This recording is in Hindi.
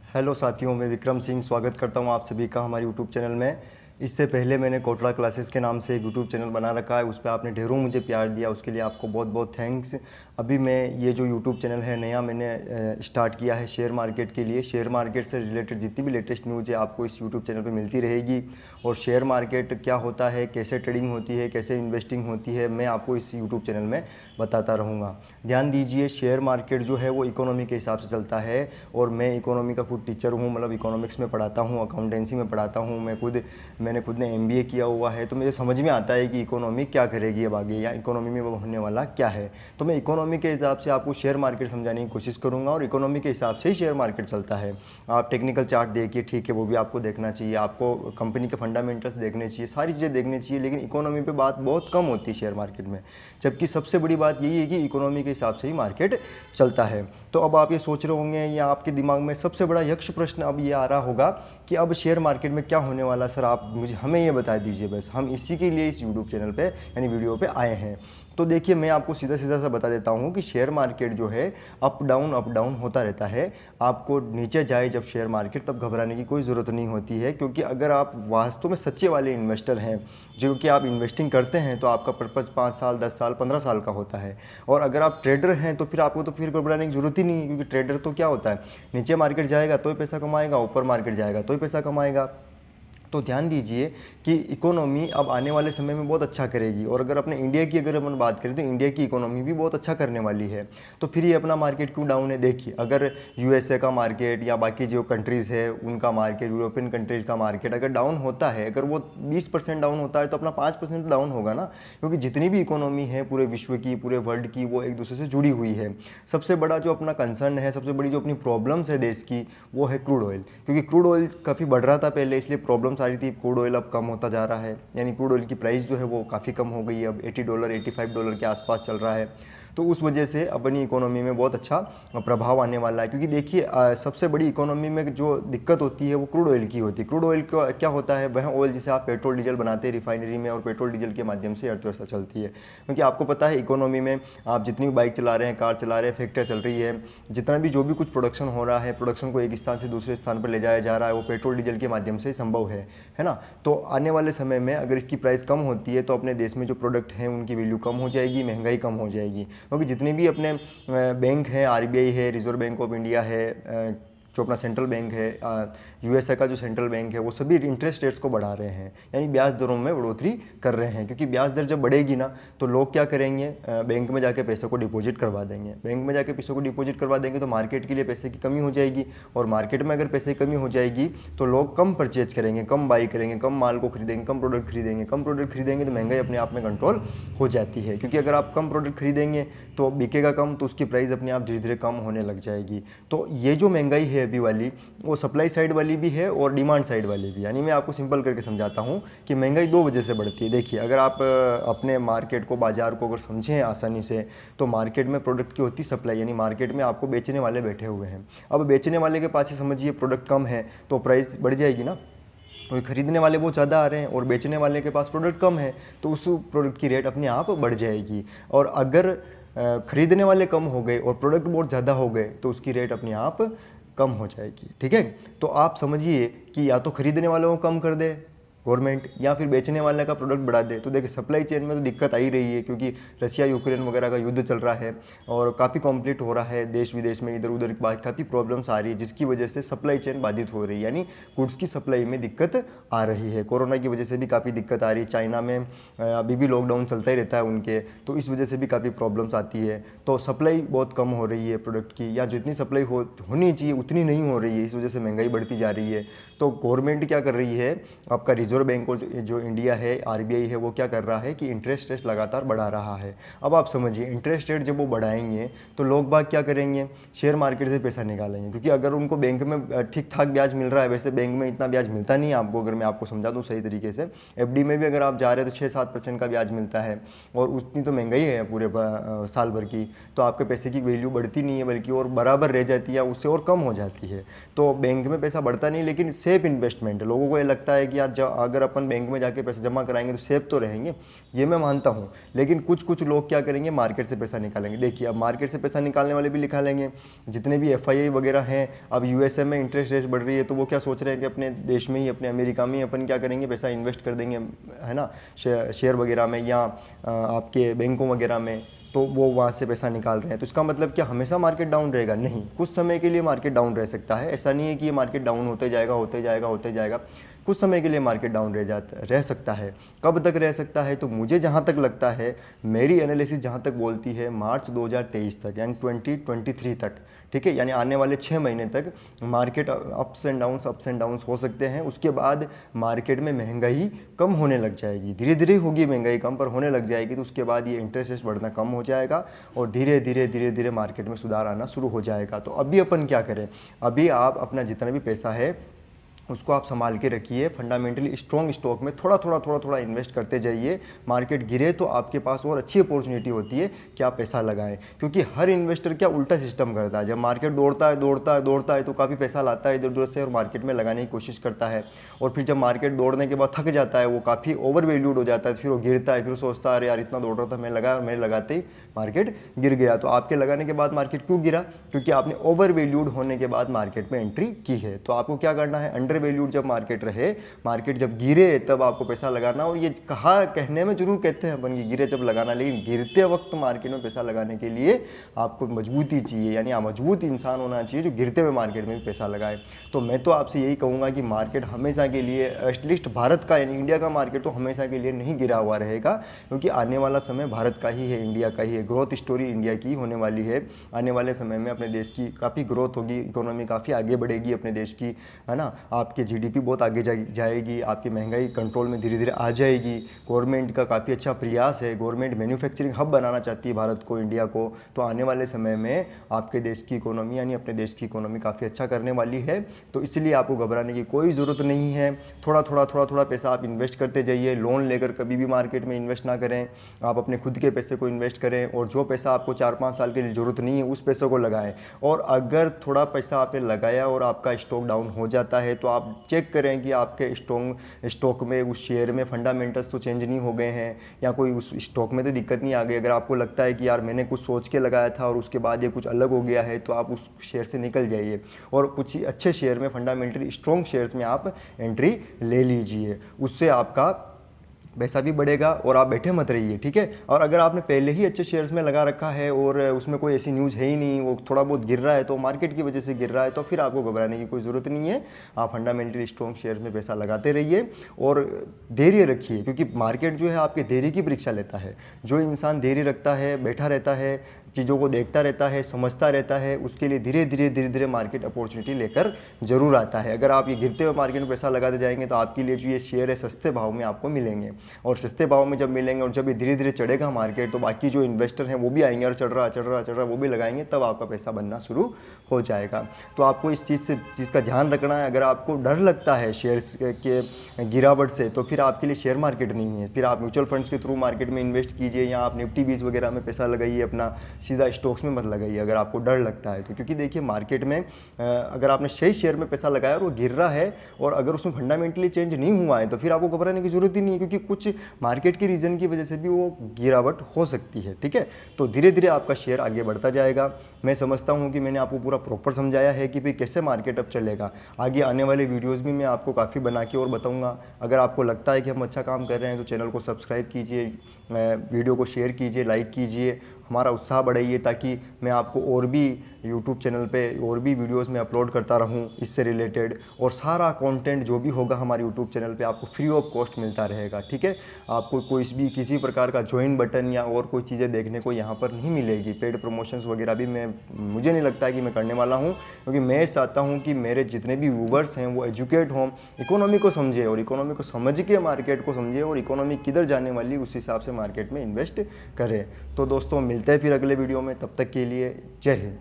हेलो साथियों, मैं विक्रम सिंह स्वागत करता हूं आप सभी का हमारे यूट्यूब चैनल में। इससे पहले मैंने कोटला क्लासेस के नाम से एक यूट्यूब चैनल बना रखा है, उस पर आपने ढेरों मुझे प्यार दिया, उसके लिए आपको बहुत बहुत थैंक्स। अभी मैं ये जो यूट्यूब चैनल है नया मैंने स्टार्ट किया है शेयर मार्केट के लिए। शेयर मार्केट से रिलेटेड जितनी भी लेटेस्ट न्यूज़ है आपको इस यूट्यूब चैनल पर मिलती रहेगी। और शेयर मार्केट क्या होता है, कैसे ट्रेडिंग होती है, कैसे इन्वेस्टिंग होती है, मैं आपको इस यूट्यूब चैनल में बताता रहूँगा। ध्यान दीजिए, शेयर मार्केट जो है वो इकोनॉमी के हिसाब से चलता है और मैं इकोनॉमी का खुद टीचर हूँ, मतलब इकोनॉमिक्स में पढ़ाता हूँ, अकाउंटेंसी में पढ़ाता हूँ। मैंने खुद ने एमबीए किया हुआ है, तो मुझे समझ में आता है कि इकोनॉमी क्या करेगी अब आगे, या इकोनॉमी में वो होने वाला क्या है। तो मैं इकोनॉमी के हिसाब से आपको शेयर मार्केट समझाने की कोशिश करूँगा और इकोनॉमी के हिसाब से ही शेयर मार्केट चलता है। आप टेक्निकल चार्ट देखिए, ठीक है, वो भी आपको देखना चाहिए, आपको कंपनी के फंडामेंटल्स देखने चाहिए, सारी चीज़ें देखनी चाहिए, लेकिन इकोनॉमी पे बात बहुत कम होती है शेयर मार्केट में। जबकि सबसे बड़ी बात यही है कि इकोनॉमी के हिसाब से ही मार्केट चलता है। तो अब आप ये सोच रहे होंगे या आपके दिमाग में सबसे बड़ा यक्ष प्रश्न अब ये आ रहा होगा कि अब शेयर मार्केट में क्या होने वाला सर, आप हमें ये बता दीजिए। बस हम इसी के लिए इस यूट्यूब चैनल पे यानी वीडियो पे आए हैं। तो देखिए, मैं आपको सीधा सीधा सा बता देता हूँ कि शेयर मार्केट जो है अप डाउन होता रहता है। आपको नीचे जाए जब शेयर मार्केट, तब घबराने की कोई ज़रूरत नहीं होती है, क्योंकि अगर आप वास्तव में सच्चे वाले इन्वेस्टर हैं, जो कि आप इन्वेस्टिंग करते हैं, तो आपका पर्पज़ 5 साल 10 साल 15 साल का होता है। और अगर आप ट्रेडर हैं तो फिर आपको तो फिर घबराने की ज़रूरत ही नहीं है, क्योंकि ट्रेडर तो क्या होता है, नीचे मार्केट जाएगा तो ही पैसा कमाएगा, ऊपर मार्केट जाएगा तो ही पैसा कमाएगा। तो ध्यान दीजिए कि इकोनॉमी अब आने वाले समय में बहुत अच्छा करेगी। और अगर अपने इंडिया की अगर अपन बात करें तो इंडिया की इकोनॉमी भी बहुत अच्छा करने वाली है। तो फिर ये अपना मार्केट क्यों डाउन है? देखिए, अगर यूएसए का मार्केट या बाकी जो कंट्रीज़ है उनका मार्केट, यूरोपियन कंट्रीज़ का मार्केट अगर डाउन होता है, अगर वो 20% डाउन होता है, तो अपना 5% डाउन होगा ना, क्योंकि जितनी भी इकोनॉमी है पूरे विश्व की, पूरे वर्ल्ड की, वो एक दूसरे से जुड़ी हुई है। सबसे बड़ा जो अपना कंसर्न है, सबसे बड़ी जो अपनी प्रॉब्लम्स है देश की, वो है क्रूड ऑयल। क्योंकि क्रूड ऑयल काफ़ी बढ़ रहा था पहले, इसलिए प्रॉब्लम आ रही थी। क्रूड ऑयल अब कम होता जा रहा है, यानी क्रूड ऑयल की प्राइस जो है वो काफ़ी कम हो गई है, अब $80 $85 के आसपास चल रहा है। तो उस वजह से अपनी इकोनॉमी में बहुत अच्छा प्रभाव आने वाला है। क्योंकि देखिए, सबसे बड़ी इकोनॉमी में जो दिक्कत होती है वो क्रूड ऑयल की होती है। क्रूड ऑयल का क्या होता है, वह ऑयल जिसे आप पेट्रोल डीजल बनाते हैं रिफाइनरी में, और पेट्रोल डीजल के माध्यम से अर्थव्यवस्था चलती है। क्योंकि आपको पता है इकोनॉमी में आप जितनी भी बाइक चला रहे हैं, कार चला रहे हैं, फैक्ट्री चल रही है, जितना भी जो भी कुछ प्रोडक्शन हो रहा है, प्रोडक्शन को एक स्थान से दूसरे स्थान पर ले जाया जा रहा है, वो पेट्रोल डीजल के माध्यम से संभव है ना। तो आने वाले समय में अगर इसकी प्राइस कम होती है तो अपने देश में जो प्रोडक्ट हैं उनकी वैल्यू कम हो जाएगी, महंगाई कम हो जाएगी। क्योंकि जितने भी अपने बैंक हैं, आरबीआई है, रिजर्व बैंक ऑफ इंडिया है, जो अपना सेंट्रल बैंक है, यूएसए का जो सेंट्रल बैंक है, वो सभी इंटरेस्ट रेट्स को बढ़ा रहे हैं, यानी ब्याज दरों में बढ़ोतरी कर रहे हैं। क्योंकि ब्याज दर जब बढ़ेगी ना, तो लोग क्या करेंगे, बैंक में जाके पैसे को डिपॉजिट करवा देंगे। बैंक में जाके पैसे को डिपॉजिट करवा देंगे तो मार्केट के लिए पैसे की कमी हो जाएगी, और मार्केट में अगर पैसे की कमी हो जाएगी तो लोग कम परचेज करेंगे, कम बाई करेंगे, कम माल को खरीदेंगे, कम प्रोडक्ट खरीदेंगे। कम प्रोडक्ट खरीदेंगे तो महंगाई अपने आप में कंट्रोल हो जाती है। क्योंकि अगर आप कम प्रोडक्ट खरीदेंगे तो बिकेगा कम, तो उसकी प्राइस अपने आप धीरे धीरे कम होने लग जाएगी। तो ये जो महंगाई है अभी वाली, वो सप्लाई साइड वाली भी है और डिमांड साइड वाली भी। यानी मैं आपको सिंपल करके समझाता हूँ कि महंगाई दो वजह से बढ़ती है। देखिए, अगर आप अपने मार्केट को, बाजार को अगर समझें आसानी से, तो मार्केट में प्रोडक्ट की होती सप्लाई, यानी मार्केट में आपको बेचने वाले बैठे हुए हैं। अब बेचने वाले के पास ही समझिए प्रोडक्ट कम है तो प्राइस बढ़ जाएगी ना, क्योंकि खरीदने वाले बहुत ज़्यादा आ रहे हैं और बेचने वाले के पास प्रोडक्ट कम है, तो उस प्रोडक्ट की रेट अपने आप बढ़ जाएगी। और अगर खरीदने वाले कम हो गए और प्रोडक्ट बहुत ज़्यादा हो गए तो उसकी रेट अपने आप कम हो जाएगी। ठीक है, तो आप समझिए कि या तो खरीदने वालों को कम कर दे गवर्नमेंट, या फिर बेचने वाले का प्रोडक्ट बढ़ा दे। तो देखिए, सप्लाई चेन में तो दिक्कत आ ही रही है, क्योंकि रशिया यूक्रेन वगैरह का युद्ध चल रहा है और काफ़ी कॉम्प्लिकेट हो रहा है, देश विदेश में इधर उधर काफ़ी प्रॉब्लम्स आ रही है, जिसकी वजह से सप्लाई चेन बाधित हो रही है, यानी गुड्स की सप्लाई में दिक्कत आ रही है। कोरोना की वजह से भी काफ़ी दिक्कत आ रही है, चाइना में अभी भी लॉकडाउन चलता ही रहता है उनके, तो इस वजह से भी काफ़ी प्रॉब्लम्स आती है। तो सप्लाई बहुत कम हो रही है प्रोडक्ट की, या जितनी सप्लाई होनी चाहिए उतनी नहीं हो रही है, इस वजह से महंगाई बढ़ती जा रही है। तो गवर्नमेंट क्या कर रही है, आपका रिजर्व बैंक और जो इंडिया है, आरबीआई है, वो क्या कर रहा है कि इंटरेस्ट रेट लगातार बढ़ा रहा है। अब आप समझिए, इंटरेस्ट रेट जब वो बढ़ाएंगे तो लोग बाग क्या करेंगे, शेयर मार्केट से पैसा निकालेंगे। क्योंकि अगर उनको बैंक में ठीक ठाक ब्याज मिल रहा है, वैसे बैंक में इतना ब्याज मिलता नहीं है आपको, अगर मैं आपको समझा दूँ सही तरीके से, एफडी में भी अगर आप जा रहे हैं तो 6-7% का ब्याज मिलता है, और उतनी तो महंगाई है पूरे साल भर की, तो आपके पैसे की वैल्यू बढ़ती नहीं है, बल्कि और बराबर रह जाती है, उससे और कम हो जाती है। तो बैंक में पैसा बढ़ता नहीं, लेकिन सेफ इन्वेस्टमेंट है। लोगों को ये लगता है कि यार जब अगर अपन बैंक में जाके पैसे जमा कराएंगे तो सेफ तो रहेंगे, ये मैं मानता हूँ। लेकिन कुछ लोग क्या करेंगे, मार्केट से पैसा निकालेंगे। देखिए अब मार्केट से पैसा निकालने वाले भी निकालेंगे, जितने भी FII वगैरह हैं। अब USA में इंटरेस्ट रेट बढ़ रही है तो वो क्या सोच रहे हैं कि अपने देश में ही, अपने अमेरिका में ही अपन क्या करेंगे, पैसा इन्वेस्ट कर देंगे, है ना, शेयर वगैरह में या आपके बैंकों वगैरह में, तो वो वहाँ से पैसा निकाल रहे हैं। तो इसका मतलब क्या हमेशा मार्केट डाउन रहेगा? नहीं, कुछ समय के लिए मार्केट डाउन रह सकता है। ऐसा नहीं है कि ये मार्केट डाउन होते जाएगा होते जाएगा होते जाएगा। कुछ समय के लिए मार्केट डाउन रह सकता है। कब तक रह सकता है? तो मुझे जहाँ तक लगता है, मेरी एनालिसिस जहाँ तक बोलती है, मार्च 2023 तक, यानी 2023 तक, ठीक है, यानी आने वाले 6 महीने तक मार्केट अप्स एंड डाउन्स हो सकते हैं। उसके बाद मार्केट में महंगाई कम होने लग जाएगी, धीरे धीरे होगी महंगाई कम, पर होने लग जाएगी। तो उसके बाद ये इंटरेस्ट रेट बढ़ना कम हो जाएगा और धीरे धीरे मार्केट में सुधार आना शुरू हो जाएगा। तो अभी अपन क्या करें? अभी आप अपना जितना भी पैसा है उसको आप संभाल के रखिए, फंडामेंटली स्ट्रॉन्ग स्टॉक में थोड़ा इन्वेस्ट करते जाइए। मार्केट गिरे तो आपके पास और अच्छी अपॉर्चुनिटी होती है कि आप पैसा लगाएं, क्योंकि हर इन्वेस्टर क्या उल्टा सिस्टम करता है। जब मार्केट दौड़ता है तो काफ़ी पैसा लाता है इधर उधर से और मार्केट में लगाने की कोशिश करता है, और फिर जब मार्केट दौड़ने के बाद थक जाता है, वो काफ़ी ओवर वैल्यूड हो जाता है, फिर वो गिरता है, फिर सोचता है अरे यार इतना दौड़ रहा था, मैं लगाते ही मार्केट गिर गया। तो आपके लगाने के बाद मार्केट क्यों गिरा? क्योंकि आपने ओवर वैल्यूड होने के बाद मार्केट में एंट्री की है। तो आपको क्या करना है, अंडर वैल्यूड जब मार्केट रहे, मार्केट जब गिरे तब आपको पैसा लगाना। और ये कहने में जरूर कहते हैं अपन कि गिरे जब लगाना, लेकिन गिरते वक्त मार्केट में पैसा लगाने के लिए आपको मजबूती चाहिए, यानी मजबूत इंसान होना चाहिए जो गिरते हुए मार्केट में भी पैसा लगाए। तो मैं तो आपसे यही कहूँगा कि मार्केट हमेशा के लिए, एटलीस्ट भारत का यानी इंडिया का मार्केट तो हमेशा के लिए नहीं गिरा हुआ रहेगा, क्योंकि आने वाला समय भारत का ही है, इंडिया का ही है। ग्रोथ स्टोरी इंडिया की होने वाली है। आने वाले समय में अपने देश की काफ़ी ग्रोथ होगी, इकोनॉमी काफ़ी आगे बढ़ेगी अपने देश की, है ना। आपके GDP बहुत आगे जाएगी, आपकी महंगाई कंट्रोल में धीरे धीरे आ जाएगी। गवर्नमेंट का काफ़ी अच्छा प्रयास है, गवर्नमेंट मैन्युफैक्चरिंग हब बनाना चाहती है भारत को, इंडिया को। तो आने वाले समय में आपके देश की इकोनॉमी, यानी अपने देश की इकोनॉमी काफ़ी अच्छा करने वाली है। तो इसलिए आपको घबराने की कोई ज़रूरत नहीं है। थोड़ा पैसा आप इन्वेस्ट करते जाइए। लोन लेकर कभी भी मार्केट में इन्वेस्ट ना करें, आप अपने खुद के पैसे को इन्वेस्ट करें, और जो पैसा आपको 4-5 साल के लिए ज़रूरत नहीं है उस पैसों को लगाएं। और अगर थोड़ा पैसा आपने लगाया और आपका स्टॉक डाउन हो जाता है तो आप चेक करें कि आपके स्टॉक में, उस शेयर में फंडामेंटल्स तो चेंज नहीं हो गए हैं, या कोई उस स्टॉक में तो दिक्कत नहीं आ गई। अगर आपको लगता है कि यार मैंने कुछ सोच के लगाया था और उसके बाद ये कुछ अलग हो गया है, तो आप उस शेयर से निकल जाइए और कुछ अच्छे शेयर में, फंडामेंटली स्ट्रॉन्ग शेयर्स में आप एंट्री ले लीजिए। उससे आपका पैसा भी बढ़ेगा और आप बैठे मत रहिए, ठीक है। और अगर आपने पहले ही अच्छे शेयर्स में लगा रखा है और उसमें कोई ऐसी न्यूज़ है ही नहीं, वो थोड़ा बहुत गिर रहा है तो मार्केट की वजह से गिर रहा है, तो फिर आपको घबराने की कोई ज़रूरत नहीं है। आप फंडामेंटली स्ट्रॉन्ग शेयर्स में पैसा लगाते रहिए और धैर्य रखिए, क्योंकि मार्केट जो है आपके धैर्य की परीक्षा लेता है। जो इंसान धैर्य रखता है, बैठा रहता है, चीज़ों को देखता रहता है, समझता रहता है, उसके लिए धीरे धीरे मार्केट अपॉर्चुनिटी लेकर जरूर आता है। अगर आप ये गिरते हुए मार्केट में पैसा लगाते जाएंगे तो आपके लिए जो ये शेयर है सस्ते भाव में आपको मिलेंगे, और सस्ते भाव में जब मिलेंगे और जब ये धीरे धीरे चढ़ेगा मार्केट, तो बाकी जो इन्वेस्टर हैं वो भी आएंगे और चढ़ रहा वो भी लगाएंगे, तब आपका पैसा बनना शुरू हो जाएगा। तो आपको इस चीज़ का ध्यान रखना है। अगर आपको डर लगता है शेयर्स के गिरावट से, तो फिर आपके लिए शेयर मार्केट नहीं है। फिर आप म्यूचुअल फंड्स के थ्रू मार्केट में इन्वेस्ट कीजिए, या आप निफ्टी 20 वगैरह में पैसा लगाइए अपना, सीधा स्टॉक्स में मत लगाइए अगर आपको डर लगता है तो। क्योंकि देखिए मार्केट में अगर आपने सही शेयर में पैसा लगाया और वो गिर रहा है और अगर उसमें फंडामेंटली चेंज नहीं हुआ है, तो फिर आपको घबराने की जरूरत ही नहीं है, क्योंकि कुछ मार्केट के रीजन की वजह से भी वो गिरावट हो सकती है, ठीक है। तो धीरे धीरे आपका शेयर आगे बढ़ता जाएगा। मैं समझता हूँ कि मैंने आपको पूरा प्रॉपर समझाया है कि भाई कैसे मार्केट अब चलेगा। आगे आने वाले वीडियोज़ भी मैं आपको काफ़ी बना के और बताऊँगा। अगर आपको लगता है कि हम अच्छा काम कर रहे हैं तो चैनल को सब्सक्राइब कीजिए, वीडियो को शेयर कीजिए, लाइक कीजिए, हमारा उत्साह बढ़ाइए, ताकि मैं आपको और भी यूट्यूब चैनल पे और भी वीडियोस में अपलोड करता रहूं इससे रिलेटेड, और सारा कंटेंट जो भी होगा हमारे यूट्यूब चैनल पे आपको फ्री ऑफ कॉस्ट मिलता रहेगा, ठीक है। आपको कोई भी किसी प्रकार का ज्वाइन बटन या और कोई चीज़ें देखने को यहाँ पर नहीं मिलेगी। पेड प्रमोशंस वगैरह भी मुझे नहीं लगता है कि मैं करने वाला हूँ, क्योंकि मैं चाहता हूँ कि मेरे जितने भी व्यूवर्स हैं वो एजुकेट हों, इकोनॉमी को समझे, और इकोनॉमी को समझ के मार्केट को समझे, और इकोनॉमी किधर जाने वाली उस हिसाब से मार्केट में इन्वेस्ट करें। तो दोस्तों मिलते हैं फिर अगले वीडियो में, तब तक के लिए जय हिंद।